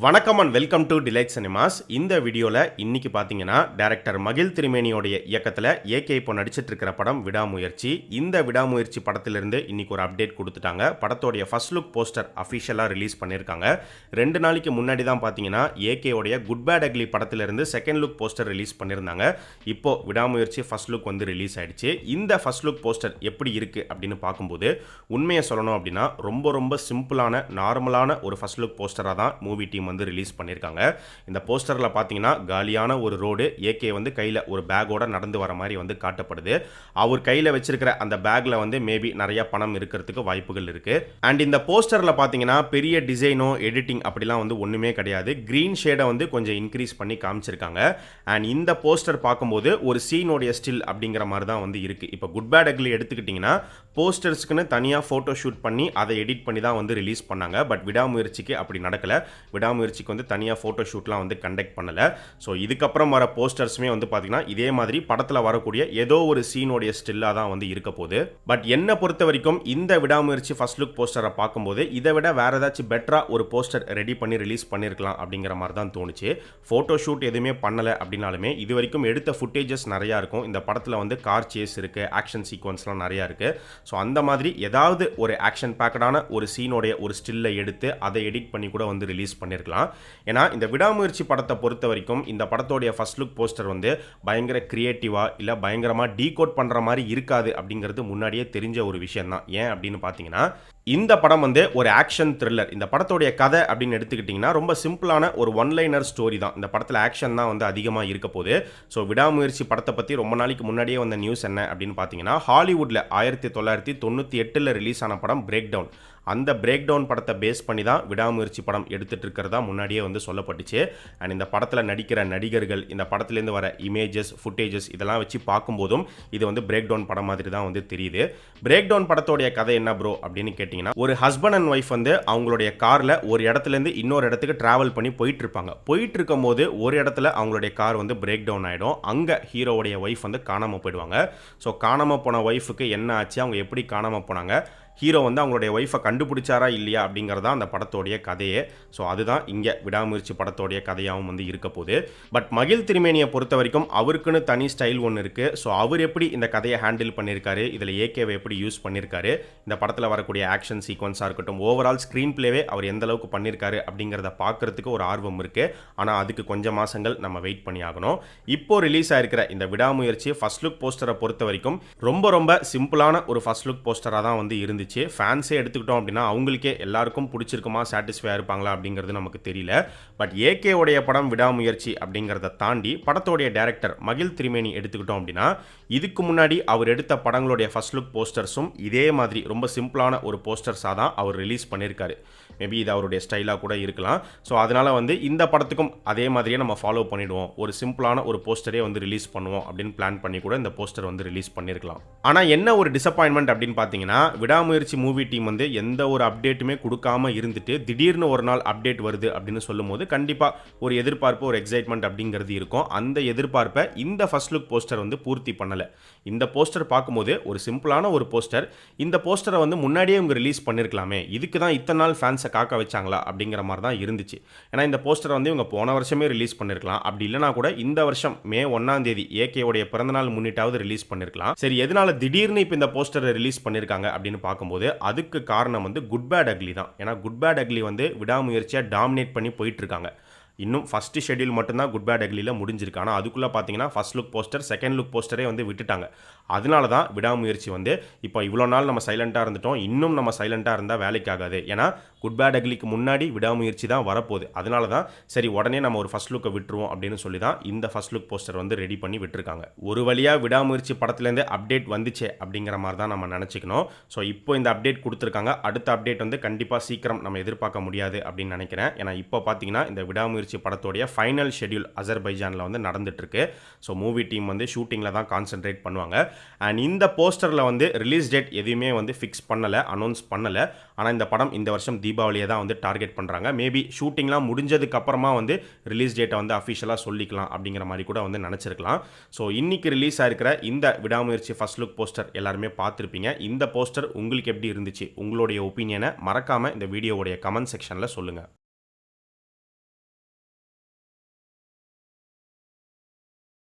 வணக்கம் and welcome to delight cinemas. இந்த வீடியோவில் இன்னைக்கு பார்த்தீங்கன்னா டைரக்டர் மகிழ் திருமேனியோடைய இயக்கத்தில் ஏகே இப்போ நடிச்சிட்டு இருக்கிற படம் விடாமுயற்சி. இந்த விடாமுயற்சி படத்திலிருந்து இன்னைக்கு ஒரு அப்டேட் கொடுத்துட்டாங்க. படத்தோடைய ஃபர்ஸ்ட் லுக் போஸ்டர் அஃபிஷியலாக ரிலீஸ் பண்ணியிருக்காங்க. 2 நாளைக்கு முன்னாடி தான் பார்த்தீங்கன்னா ஏகேவுடைய குட் பேட் அக்லி படத்திலிருந்து செகண்ட் லுக் போஸ்டர் ரிலீஸ் பண்ணியிருந்தாங்க. இப்போ விடாமுயற்சி ஃபர்ஸ்ட் லுக் வந்து ரிலீஸ் ஆயிடுச்சு. இந்த ஃபர்ஸ்ட் லுக் போஸ்டர் எப்படி இருக்குது அப்படின்னு பார்க்கும்போது உண்மையை சொல்லணும் அப்படின்னா ரொம்ப சிம்பிளான நார்மலான ஒரு ஃபர்ஸ்ட் லுக் போஸ்டராக தான் மூவி டீம் வந்து ரிலீஸ் பண்ணியிருக்காங்க. இந்த போஸ்டரில் பார்த்தீங்கன்னா காலியான ஒரு ரோடு, ஏகே வந்து கையில் ஒரு பேக்கோட நடந்து வர மாதிரி வந்து காட்டப்படுது. அவர் கையில் வச்சிருக்கிற அந்த பேக்கில் வந்து மேபி நிறைய பணம் இருக்கிறதுக்கு வாய்ப்புகள் இருக்கு. அண்ட் இந்த போஸ்டரில் பார்த்தீங்கன்னா பெரிய டிசைனோ எடிட்டிங் அப்படிலாம் வந்து ஒன்றுமே கிடையாது. கிரீன் ஷேடை வந்து கொஞ்சம் இன்க்ரீஸ் பண்ணி காமிச்சிருக்காங்க. அண்ட் இந்த போஸ்டர் பார்க்கும்போது ஒரு சீனோடைய ஸ்டில் அப்படிங்கிற மாதிரி தான் வந்து இருக்கு. இப்போ குட் பேட் அக்லி எடுத்துக்கிட்டிங்கன்னா போஸ்டர்ஸ்க்குன்னு தனியாக ஃபோட்டோ ஷூட் பண்ணி அதை எடிட் பண்ணி தான் வந்து ரிலீஸ் பண்ணாங்க. பட் விடாமுயற்சிக்கு அப்படி நடக்கல. விடாமுயற்சிக்கு வந்து தனியாக ஃபோட்டோ ஷூட்லாம் வந்து கண்டக்ட் பண்ணலை. ஸோ இதுக்கப்புறம் வர போஸ்டர்ஸுமே வந்து பார்த்தீங்கன்னா இதே மாதிரி படத்தில் வரக்கூடிய ஏதோ ஒரு சீனோடைய ஸ்டில்லாக தான் வந்து இருக்க போகுது. பட் என்னை பொறுத்த வரைக்கும் இந்த விடாமுயற்சி ஃபர்ஸ்ட் லுக் போஸ்டரை பார்க்கும்போது இதை விட வேறு ஏதாச்சும் பெட்டராக ஒரு போஸ்டர் ரெடி பண்ணி ரிலீஸ் பண்ணியிருக்கலாம் அப்படிங்கிற மாதிரி தான் தோணுச்சு. ஃபோட்டோ ஷூட் எதுவுமே பண்ணலை அப்படின்னாலுமே இது வரைக்கும் எடுத்த ஃபுட்டேஜஸ் நிறையா இருக்கும். இந்த படத்தில் வந்து கார் சேஸ் இருக்குது, ஆக்ஷன் சீக்வன்ஸ்லாம் நிறையா இருக்குது. ஸோ அந்த மாதிரி ஏதாவது ஒரு ஆக்ஷன் பேக்கடான ஒரு சீனோடைய ஒரு ஸ்டில்லை எடுத்து அதை எடிட் பண்ணி கூட வந்து ரிலீஸ் பண்ணியிருக்கலாம். ஏன்னா இந்த விடாமுயற்சி படத்தை பொறுத்த வரைக்கும் இந்த படத்தோடைய ஃபர்ஸ்ட் லுக் போஸ்டர் வந்து பயங்கர கிரியேட்டிவா இல்லை பயங்கரமாக டீகோட் பண்ணுற மாதிரி இருக்காது அப்படிங்கிறது முன்னாடியே தெரிஞ்ச ஒரு விஷயம் தான். ஏன் அப்படின்னு பார்த்தீங்கன்னா இந்த படம் வந்து ஒரு ஆக்ஷன் த்ரில்லர். இந்த படத்தோடைய கதை அப்படின்னு எடுத்துக்கிட்டிங்கன்னா ரொம்ப சிம்பிளான ஒரு ஒன்லைனர் ஸ்டோரி தான். இந்த படத்தில் ஆக்ஷன் தான் வந்து அதிகமாக இருக்க போகுது. ஸோ விடாமுயற்சி படத்தை பற்றி ரொம்ப நாளைக்கு முன்னாடியே வந்த நியூஸ் என்ன அப்படின்னு பார்த்தீங்கன்னா ஹாலிவுட்டில் 1998 ரிலீஸ் ஆன படம் பிரேக் டவுன். அந்த பிரேக் டவுன் படத்தை பேஸ் பண்ணி தான் விடாமுயற்சி படம் எடுத்துகிட்டு இருக்கிறதா முன்னாடியே வந்து சொல்லப்பட்டுச்சு. அண்ட் இந்த படத்தில் நடிக்கிற நடிகர்கள், இந்த படத்துலேருந்து வர இமேஜஸ், ஃபுட்டேஜஸ் இதெல்லாம் வச்சு பார்க்கும்போதும் இது வந்து பிரேக் டவுன் படம் மாதிரி தான் வந்து தெரியுது. பிரேக் டவுன் படத்தோடைய கதை என்ன ப்ரோ அப்படின்னு கேட்டிங்கன்னா ஒரு ஹஸ்பண்ட் அண்ட் ஒய்ஃப் வந்து அவங்களுடைய காரில் ஒரு இடத்துலேருந்து இன்னொரு இடத்துக்கு ட்ராவல் பண்ணி போயிட்டு இருப்பாங்க. போயிட்டு இருக்கும் போது ஒரு இடத்துல அவங்களுடைய கார் வந்து பிரேக் டவுன் ஆகிடும். அங்கே ஹீரோவுடைய ஒய்ஃப் வந்து காணாமல் போயிடுவாங்க. ஸோ காணாமல் போன ஒய்ஃபுக்கு என்ன ஆச்சு, அவங்க எப்படி காணாமல் போனாங்க, ஹீரோ வந்து அவங்களுடைய ஒய்ஃபை கண்டுபிடிச்சாரா இல்லையா அப்படிங்கிறதா அந்த படத்தோடைய கதையே. ஸோ அதுதான் இங்கே விடாமுயற்சி படத்தோடைய கதையாகவும் வந்து இருக்க போகுது. பட் மகிழ் திருமேனியை பொறுத்த வரைக்கும் அவருக்குன்னு தனி ஸ்டைல் ஒன்று இருக்குது. ஸோ அவர் எப்படி இந்த கதையை ஹேண்டில் பண்ணியிருக்காரு, இதில் ஏகேவை எப்படி யூஸ் பண்ணியிருக்காரு, இந்த படத்தில் வரக்கூடிய ஆக்ஷன் சீக்வன்ஸாக இருக்கட்டும், ஓவரால் ஸ்க்ரீன் பிளேவே அவர் எந்த அளவுக்கு பண்ணியிருக்காரு அப்படிங்கிறத பார்க்கறதுக்கு ஒரு ஆர்வம் இருக்குது. ஆனால் அதுக்கு கொஞ்சம் மாதங்கள் நம்ம வெயிட் பண்ணி ஆகணும். இப்போ ரிலீஸ் ஆயிருக்கிற இந்த விடாமுயற்சி ஃபர்ஸ்ட் லுக் போஸ்டரை பொறுத்த வரைக்கும் ரொம்ப சிம்பிளான ஒரு ஃபர்ஸ்ட் லுக் போஸ்டராக தான் வந்து இருந்துச்சு. ஃபேன்ஸே எடுத்துக்கிட்டோம் அப்படின்னா அவங்களுக்கே எல்லாருக்கும் பிடிச்சிருக்குமா, சாட்டிஸ்ஃபையாக இருப்பாங்களா அப்படிங்கிறது நமக்கு தெரியல. பட் ஏகே உடைய படம் விடாமுயற்சி அப்படிங்கிறத தாண்டி படத்தோடைய டைரக்டர் மகிழ் திருமேனி எடுத்துக்கிட்டோம் அப்படின்னா இதுக்கு முன்னாடி அவர் எடுத்த படங்களுடைய ஃபர்ஸ்ட் லுக் போஸ்டர்ஸும் இதே மாதிரி ரொம்ப சிம்பிளான ஒரு போஸ்டர்ஸாக தான் அவர் ரிலீஸ் பண்ணியிருக்காரு. மேபி இது அவருடைய ஸ்டைலாக கூட இருக்கலாம். ஸோ அதனால் வந்து இந்த படத்துக்கும் அதே மாதிரியே நம்ம ஃபாலோ பண்ணிவிடுவோம், ஒரு சிம்பிளான ஒரு போஸ்டரே வந்து ரிலீஸ் பண்ணுவோம் அப்படின்னு பிளான் பண்ணி கூட இந்த போஸ்டர் வந்து ரிலீஸ் பண்ணியிருக்கலாம். ஆனால் என்ன ஒரு டிசப்பாயின்மெண்ட் அப்படின்னு பார்த்தீங்கன்னா விடாமுயற்சி மூவி டீம் வந்து எந்த ஒரு அப்டேட்டுமே கொடுக்காம இருந்துட்டு திடீர்னு ஒரு நாள் அப்டேட் வருது அப்படின்னு சொல்லும்போது கண்டிப்பாக ஒரு எதிர்பார்ப்பு, ஒரு எக்ஸைட்மெண்ட் அப்படிங்கிறது இருக்கும். அந்த எதிர்பார்ப்பை இந்த ஃபர்ஸ்ட் லுக் போஸ்டர் வந்து பூர்த்தி பண்ணலை. இந்த போஸ்டர் பார்க்கும்போது ஒரு சிம்பிளான ஒரு போஸ்டர், இந்த போஸ்டரை வந்து முன்னாடியே இவங்க ரிலீஸ் பண்ணியிருக்கலாமே, இதுக்கு தான் இத்தனை நாள் ஃபேன்ஸை காக்க வச்சாங்களா அப்படிங்கிற மாதிரி தான் இருந்துச்சு. ஏன்னா இந்த போஸ்டரை வந்து இவங்க போன வருஷமே ரிலீஸ் பண்ணியிருக்கலாம். அப்படி இல்லைனா கூட இந்த வருஷம் மே 1 ஏகேவுடைய பிறந்தநாள் முன்னிட்டாவது ரிலீஸ் பண்ணியிருக்கலாம். சரி, எதனால திடீர்னு இப்போ இந்த போஸ்டரை ரிலீஸ் பண்ணியிருக்காங்க அப்படின்னு பார்க்கும்போது அதுக்கு காரணம் வந்து குட் பேட் அக்லி தான். ஏன்னா குட் பேட் அக்லி வந்து விடாமுயற்சியாக டாமினேட் பண்ணி போயிட்டு இருக்காங்க. இன்னும் ஃபஸ்ட்டு ஷெட்யூல் மட்டும்தான் குட் பேட் அக்லியில் முடிஞ்சிருக்கு. ஆனால் அதுக்குள்ளே பார்த்தீங்கன்னா first look poster, second look போஸ்டரே வந்து விட்டுட்டாங்க. அதனால தான் விடாமுயற்சி வந்து இப்போ இவ்வளோ நாள் நம்ம சைலண்ட்டாக இருந்துட்டோம், இன்னும் நம்ம சைலண்ட்டாக இருந்தால் வேலைக்கு ஆகாது. ஏன்னா குட் பேட் அக்லிக்கு முன்னாடி விடாமுயற்சி தான் வரப்போகுது. அதனால தான் சரி உடனே நம்ம ஒரு ஃபர்ஸ்ட் லுக்கை விட்டுருவோம் அப்படின்னு சொல்லி தான் இந்த ஃபர்ஸ்ட் லுக் போஸ்டர் வந்து ரெடி பண்ணி விட்டுருக்காங்க. ஒரு வழியாக விடாமுயற்சி படத்துலேருந்து அப்டேட் வந்துச்சே அப்படிங்கிற மாதிரி தான் நம்ம நினச்சிக்கணும். ஸோ இப்போ இந்த அப்டேட் கொடுத்துருக்காங்க. அடுத்த அப்டேட் வந்து கண்டிப்பாக சீக்கிரம் நம்ம எதிர்பார்க்க முடியாது அப்படின்னு நினைக்கிறேன். ஏன்னா இப்போ பார்த்தீங்கன்னா இந்த விடாமுயற்சி படத்தோடைய ஃபைனல் ஷெட்யூல் அசர்பைஜானில் வந்து நடந்துட்டு இருக்கு. ஸோ மூவி டீம் வந்து ஷூட்டிங்கில் தான் கான்சென்ட்ரேட் பண்ணுவாங்க. அண்ட் இந்த போஸ்டரில் வந்து ரிலீஸ் டேட் எதுவுமே வந்து ஃபிக்ஸ் பண்ணலை, அனௌன்ஸ் பண்ணலை. ஆனால் இந்த படம் இந்த வருஷம் தீபாவளியை தான் வந்து டார்கெட் பண்ணுறாங்க. மேபி ஷூட்டிங்லாம் முடிஞ்சதுக்கு அப்புறமா வந்து ரிலீஸ் டேட்டை வந்து அஃபிஷியலாக சொல்லிக்கலாம் அப்படிங்கிற மாதிரி கூட வந்து நினச்சிருக்கலாம். ஸோ இன்னைக்கு ரிலீஸ் ஆகிருக்கிற இந்த விடாமுயற்சி ஃபர்ஸ்ட் லுக் போஸ்டர் எல்லாருமே பார்த்துருப்பீங்க. இந்த போஸ்டர் உங்களுக்கு எப்படி இருந்துச்சு, உங்களுடைய ஒப்பீனியனை மறக்காமல் இந்த வீடியோவுடைய கமெண்ட் செக்ஷனில் சொல்லுங்கள்.